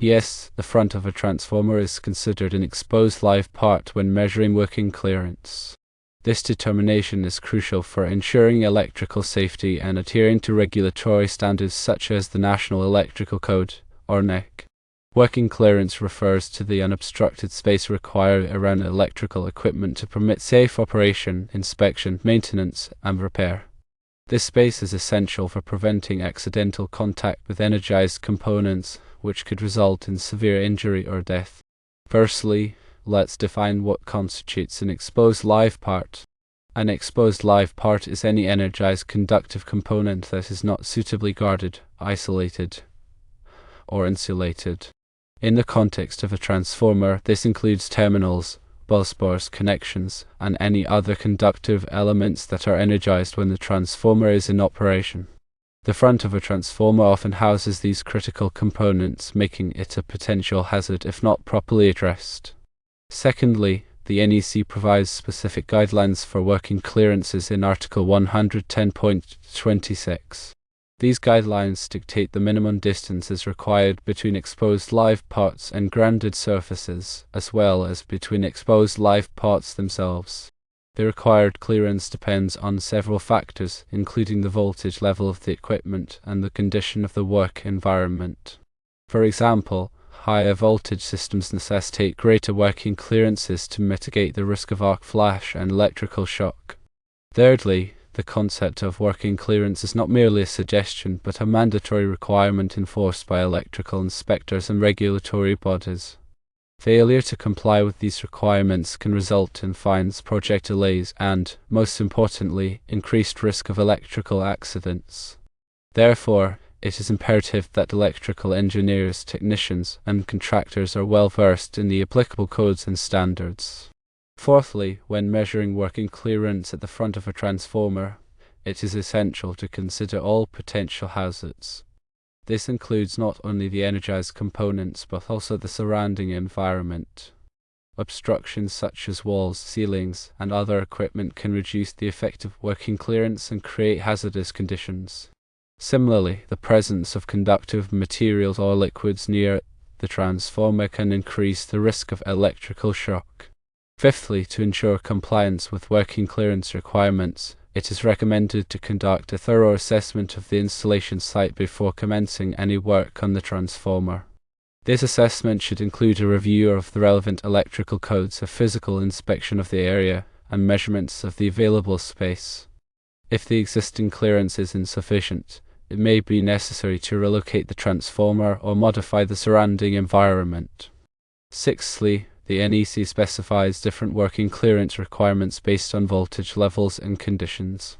Yes, the front of a transformer is considered an exposed live part when measuring working clearance. This determination is crucial for ensuring electrical safety and adhering to regulatory standards such as the National Electrical Code, or NEC. Working clearance refers to the unobstructed space required around electrical equipment to permit safe operation, inspection, maintenance, and repair. This space is essential for preventing accidental contact with energized components, which could result in severe injury or death. Firstly, let's define what constitutes an exposed live part. An exposed live part is any energized conductive component that is not suitably guarded, isolated, or insulated. In the context of a transformer, this includes terminals, busbars, connections, and any other conductive elements that are energized when the transformer is in operation. The front of a transformer often houses these critical components, making it a potential hazard if not properly addressed. Secondly, the NEC provides specific guidelines for working clearances in Article 110.26. These guidelines dictate the minimum distances required between exposed live parts and grounded surfaces, as well as between exposed live parts themselves. The required clearance depends on several factors, including the voltage level of the equipment and the condition of the work environment. For example, higher voltage systems necessitate greater working clearances to mitigate the risk of arc flash and electrical shock. Thirdly, the concept of working clearance is not merely a suggestion, but a mandatory requirement enforced by electrical inspectors and regulatory bodies. Failure to comply with these requirements can result in fines, project delays, and, most importantly, increased risk of electrical accidents. Therefore, it is imperative that electrical engineers, technicians, and contractors are well versed in the applicable codes and standards. Fourthly, when measuring working clearance at the front of a transformer, it is essential to consider all potential hazards. This includes not only the energized components but also the surrounding environment. Obstructions such as walls, ceilings, and other equipment can reduce the effective working clearance and create hazardous conditions. Similarly, the presence of conductive materials or liquids near the transformer can increase the risk of electrical shock. Fifthly, to ensure compliance with working clearance requirements, it is recommended to conduct a thorough assessment of the installation site before commencing any work on the transformer. This assessment should include a review of the relevant electrical codes, a physical inspection of the area, and measurements of the available space. If the existing clearance is insufficient, it may be necessary to relocate the transformer or modify the surrounding environment. Sixthly, the NEC specifies different working clearance requirements based on voltage levels and conditions.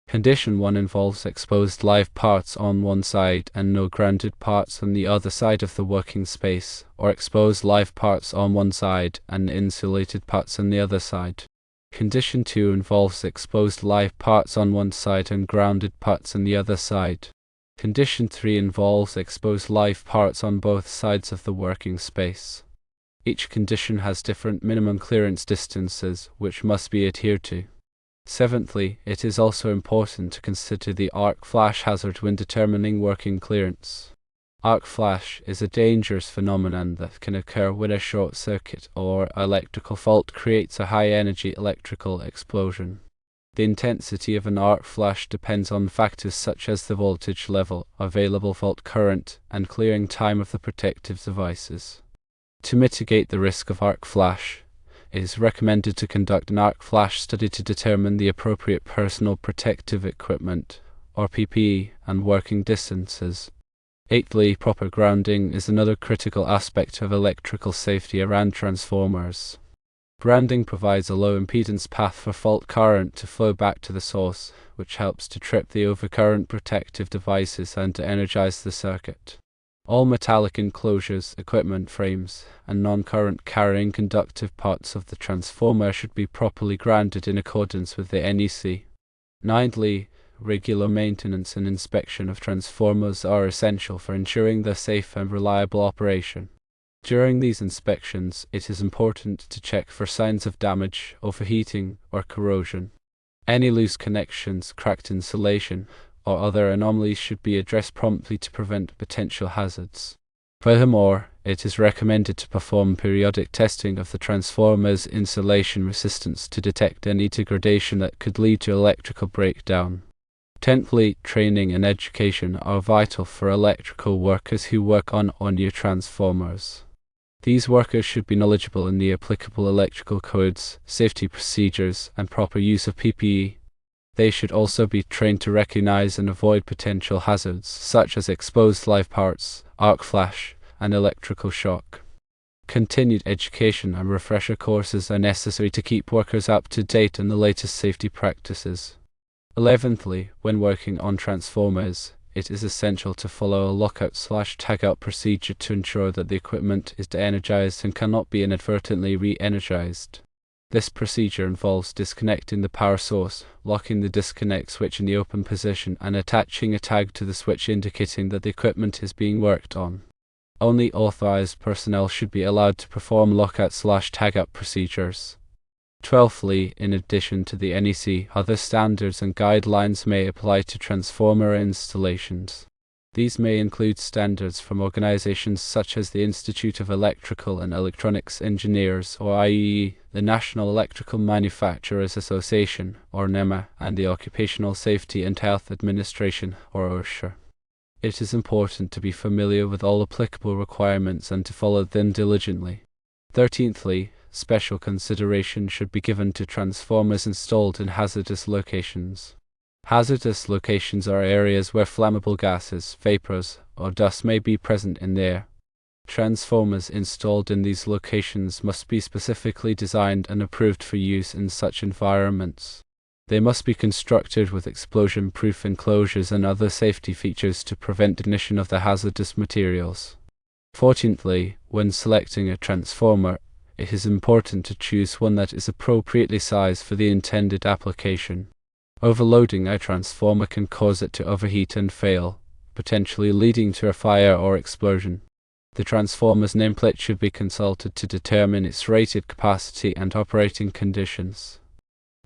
Condition 1 involves exposed live parts on one side and no grounded parts on the other side of the working space, or exposed live parts on one side and insulated parts on the other side. Condition 2 involves exposed live parts on one side and grounded parts on the other side. Condition 3 involves exposed live parts on both sides of the working space. Each condition has different minimum clearance distances, which must be adhered to. Seventhly, it is also important to consider the arc flash hazard when determining working clearance. Arc flash is a dangerous phenomenon that can occur when a short circuit or electrical fault creates a high-energy electrical explosion. The intensity of an arc flash depends on factors such as the voltage level, available fault current, and clearing time of the protective devices. To mitigate the risk of arc flash, it is recommended to conduct an arc flash study to determine the appropriate personal protective equipment, or PPE, and working distances. Eighthly, proper grounding is another critical aspect of electrical safety around transformers. Grounding provides a low impedance path for fault current to flow back to the source, which helps to trip the overcurrent protective devices and to energize the circuit. All metallic enclosures, equipment frames, and non-current carrying conductive parts of the transformer should be properly grounded in accordance with the NEC. Ninthly, regular maintenance and inspection of transformers are essential for ensuring their safe and reliable operation. During these inspections, it is important to check for signs of damage, overheating, or corrosion. Any loose connections, cracked insulation, or other anomalies should be addressed promptly to prevent potential hazards. Furthermore, it is recommended to perform periodic testing of the transformer's insulation resistance to detect any degradation that could lead to electrical breakdown. 10thly, training and education are vital for electrical workers who work on new transformers. These workers should be knowledgeable in the applicable electrical codes, safety procedures, and proper use of PPE. They should also be trained to recognize and avoid potential hazards, such as exposed live parts, arc flash, and electrical shock. Continued education and refresher courses are necessary to keep workers up to date on the latest safety practices. 11thly, when working on transformers, it is essential to follow a lockout/tagout procedure to ensure that the equipment is de-energized and cannot be inadvertently re-energized. This procedure involves disconnecting the power source, locking the disconnect switch in the open position, and attaching a tag to the switch indicating that the equipment is being worked on. Only authorized personnel should be allowed to perform lockout/tagout procedures. 12thly, in addition to the NEC, other standards and guidelines may apply to transformer installations. These may include standards from organizations such as the Institute of Electrical and Electronics Engineers, or IEE, the National Electrical Manufacturers Association, or NEMA, and the Occupational Safety and Health Administration, or OSHA. It is important to be familiar with all applicable requirements and to follow them diligently. 13thly, special consideration should be given to transformers installed in hazardous locations. Hazardous locations are areas where flammable gases, vapors, or dust may be present in the air. Transformers installed in these locations must be specifically designed and approved for use in such environments. They must be constructed with explosion-proof enclosures and other safety features to prevent ignition of the hazardous materials. 14thly, when selecting a transformer, it is important to choose one that is appropriately sized for the intended application. Overloading a transformer can cause it to overheat and fail, potentially leading to a fire or explosion. The transformer's nameplate should be consulted to determine its rated capacity and operating conditions.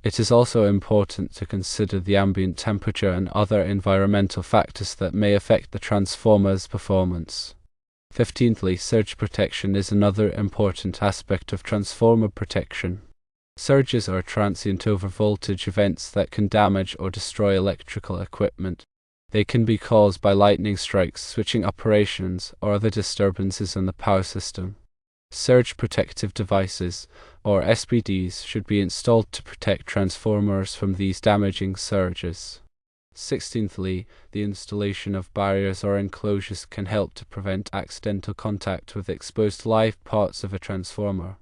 It is also important to consider the ambient temperature and other environmental factors that may affect the transformer's performance. 15thly, surge protection is another important aspect of transformer protection. Surges are transient overvoltage events that can damage or destroy electrical equipment. They can be caused by lightning strikes, switching operations, or other disturbances in the power system. Surge protective devices, or SPDs, should be installed to protect transformers from these damaging surges. 16thly, the installation of barriers or enclosures can help to prevent accidental contact with exposed live parts of a transformer.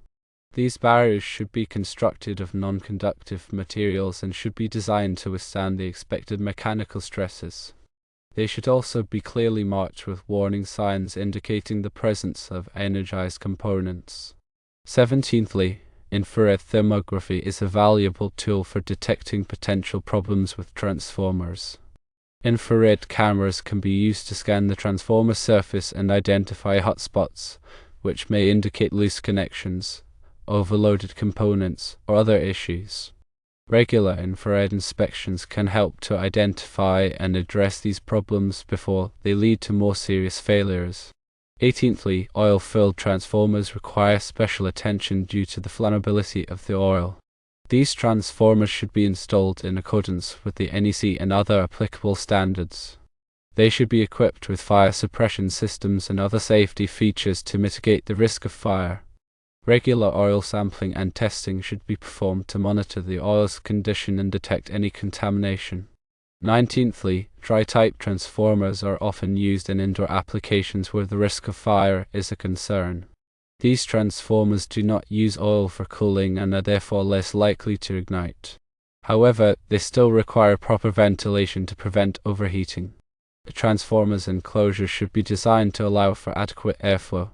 These barriers should be constructed of non-conductive materials and should be designed to withstand the expected mechanical stresses. They should also be clearly marked with warning signs indicating the presence of energized components. 17thly, infrared thermography is a valuable tool for detecting potential problems with transformers. Infrared cameras can be used to scan the transformer surface and identify hotspots, which may indicate loose connections, overloaded components, or other issues. Regular infrared inspections can help to identify and address these problems before they lead to more serious failures. 18thly, oil-filled transformers require special attention due to the flammability of the oil. These transformers should be installed in accordance with the NEC and other applicable standards. They should be equipped with fire suppression systems and other safety features to mitigate the risk of fire. Regular oil sampling and testing should be performed to monitor the oil's condition and detect any contamination. 19thly, dry-type transformers are often used in indoor applications where the risk of fire is a concern. These transformers do not use oil for cooling and are therefore less likely to ignite. However, they still require proper ventilation to prevent overheating. The transformer's enclosure should be designed to allow for adequate airflow.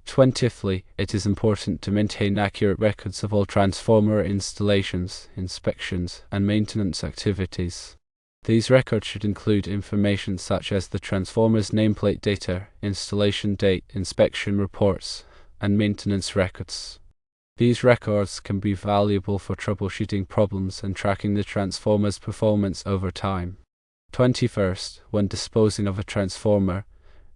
20thly, it is important to maintain accurate records of all transformer installations, inspections, and maintenance activities. These records should include information such as the transformer's nameplate data, installation date, inspection reports, and maintenance records. These records can be valuable for troubleshooting problems and tracking the transformer's performance over time. 21st, when disposing of a transformer,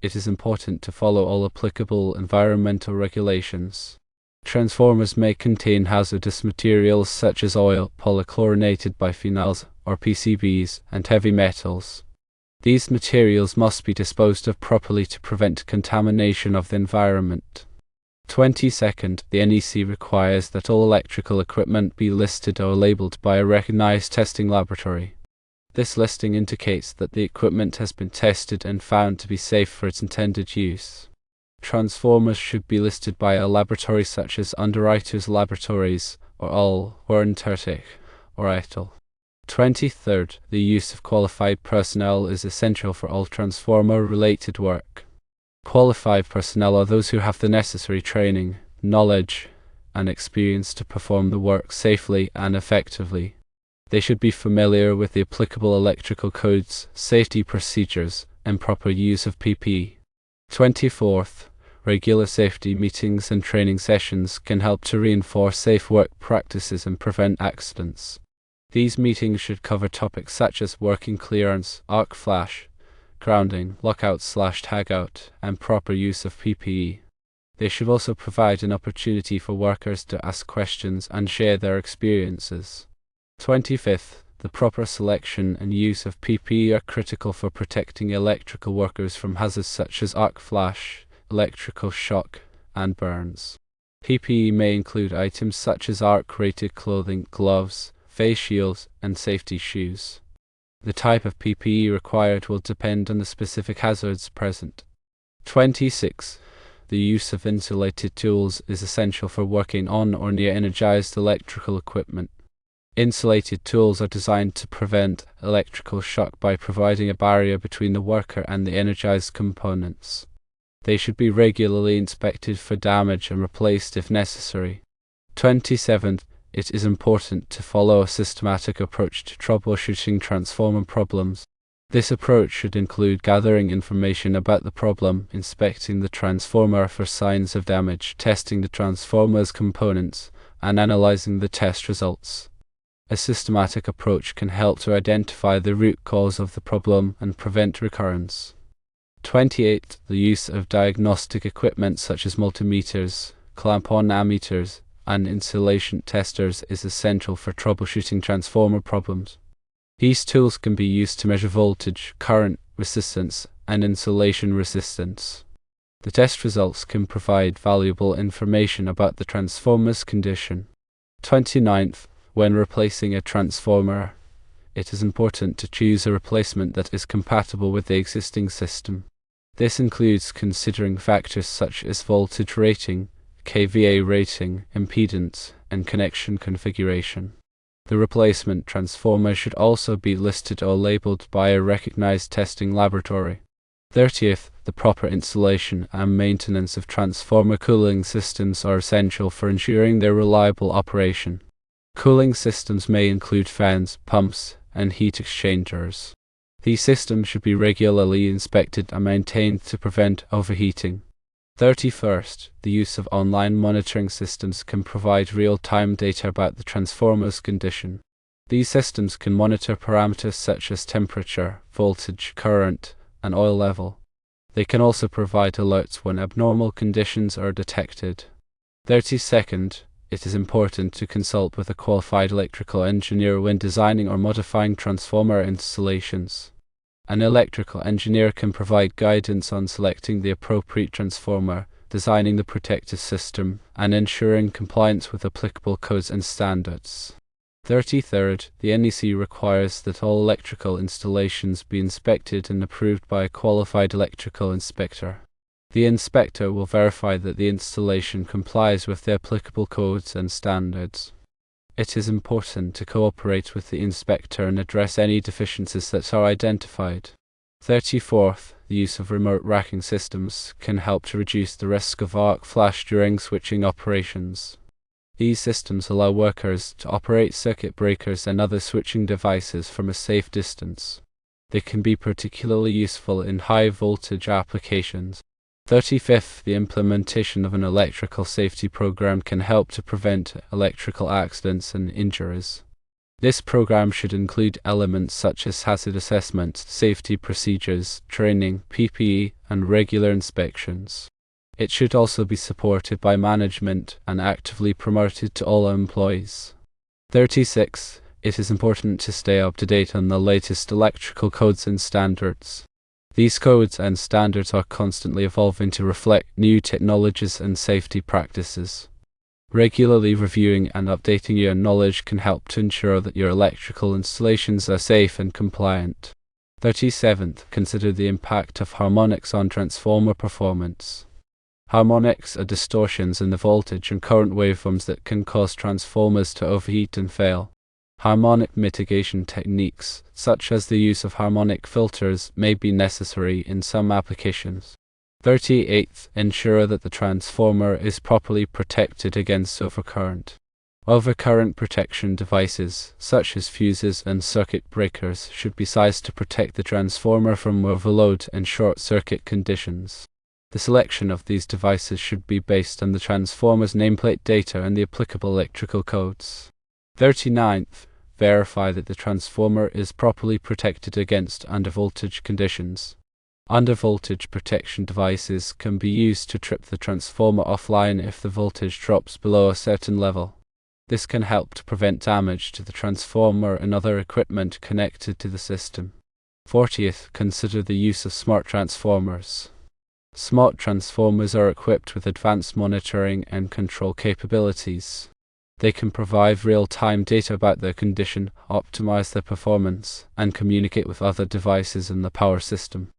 it is important to follow all applicable environmental regulations. Transformers may contain hazardous materials such as oil, polychlorinated biphenyls, or PCBs, and heavy metals. These materials must be disposed of properly to prevent contamination of the environment. 22nd, the NEC requires that all electrical equipment be listed or labeled by a recognized testing laboratory. This listing indicates that the equipment has been tested and found to be safe for its intended use. Transformers should be listed by a laboratory such as Underwriters Laboratories, or ALL, Warrentertic, or EITL. 23rd, the use of qualified personnel is essential for all transformer-related work. Qualified personnel are those who have the necessary training, knowledge, and experience to perform the work safely and effectively. They should be familiar with the applicable electrical codes, safety procedures, and proper use of PPE. 24th, regular safety meetings and training sessions can help to reinforce safe work practices and prevent accidents. These meetings should cover topics such as working clearance, arc flash, grounding, lockout/tagout, and proper use of PPE. They should also provide an opportunity for workers to ask questions and share their experiences. 25th, the proper selection and use of PPE are critical for protecting electrical workers from hazards such as arc flash, electrical shock, and burns. PPE may include items such as arc-rated clothing, gloves, face shields, and safety shoes. The type of PPE required will depend on the specific hazards present. 26. The use of insulated tools is essential for working on or near energized electrical equipment. Insulated tools are designed to prevent electrical shock by providing a barrier between the worker and the energized components. They should be regularly inspected for damage and replaced if necessary. 27. It is important to follow a systematic approach to troubleshooting transformer problems. This approach should include gathering information about the problem, inspecting the transformer for signs of damage, testing the transformer's components, and analyzing the test results. A systematic approach can help to identify the root cause of the problem and prevent recurrence. 28. The use of diagnostic equipment such as multimeters, clamp-on ammeters, and insulation testers is essential for troubleshooting transformer problems. These tools can be used to measure voltage, current, resistance, and insulation resistance. The test results can provide valuable information about the transformer's condition. 29th. When replacing a transformer, it is important to choose a replacement that is compatible with the existing system. This includes considering factors such as voltage rating, kVA rating, impedance, and connection configuration. The replacement transformer should also be listed or labeled by a recognized testing laboratory. 30th, the proper installation and maintenance of transformer cooling systems are essential for ensuring their reliable operation. Cooling systems may include fans, pumps, and heat exchangers. These systems should be regularly inspected and maintained to prevent overheating. 31st, the use of online monitoring systems can provide real-time data about the transformer's condition. These systems can monitor parameters such as temperature, voltage, current, and oil level. They can also provide alerts when abnormal conditions are detected. 32nd, it is important to consult with a qualified electrical engineer when designing or modifying transformer installations. An electrical engineer can provide guidance on selecting the appropriate transformer, designing the protective system, and ensuring compliance with applicable codes and standards. 33rd, the NEC requires that all electrical installations be inspected and approved by a qualified electrical inspector. The inspector will verify that the installation complies with the applicable codes and standards. It is important to cooperate with the inspector and address any deficiencies that are identified. 34th, the use of remote racking systems can help to reduce the risk of arc flash during switching operations. These systems allow workers to operate circuit breakers and other switching devices from a safe distance. They can be particularly useful in high-voltage applications. 35th, the implementation of an electrical safety program can help to prevent electrical accidents and injuries. This program should include elements such as hazard assessment, safety procedures, training, PPE, and regular inspections. It should also be supported by management and actively promoted to all employees. 36. It is important to stay up to date on the latest electrical codes and standards. These codes and standards are constantly evolving to reflect new technologies and safety practices. Regularly reviewing and updating your knowledge can help to ensure that your electrical installations are safe and compliant. 37. Consider the impact of harmonics on transformer performance. Harmonics are distortions in the voltage and current waveforms that can cause transformers to overheat and fail. Harmonic mitigation techniques, such as the use of harmonic filters, may be necessary in some applications. 38. Ensure that the transformer is properly protected against overcurrent. Overcurrent protection devices, such as fuses and circuit breakers, should be sized to protect the transformer from overload and short-circuit conditions. The selection of these devices should be based on the transformer's nameplate data and the applicable electrical codes. 39. Verify that the transformer is properly protected against undervoltage conditions. Undervoltage protection devices can be used to trip the transformer offline if the voltage drops below a certain level. This can help to prevent damage to the transformer and other equipment connected to the system. 40th. Consider the use of smart transformers. Smart transformers are equipped with advanced monitoring and control capabilities. They can provide real-time data about their condition, optimize their performance, and communicate with other devices in the power system.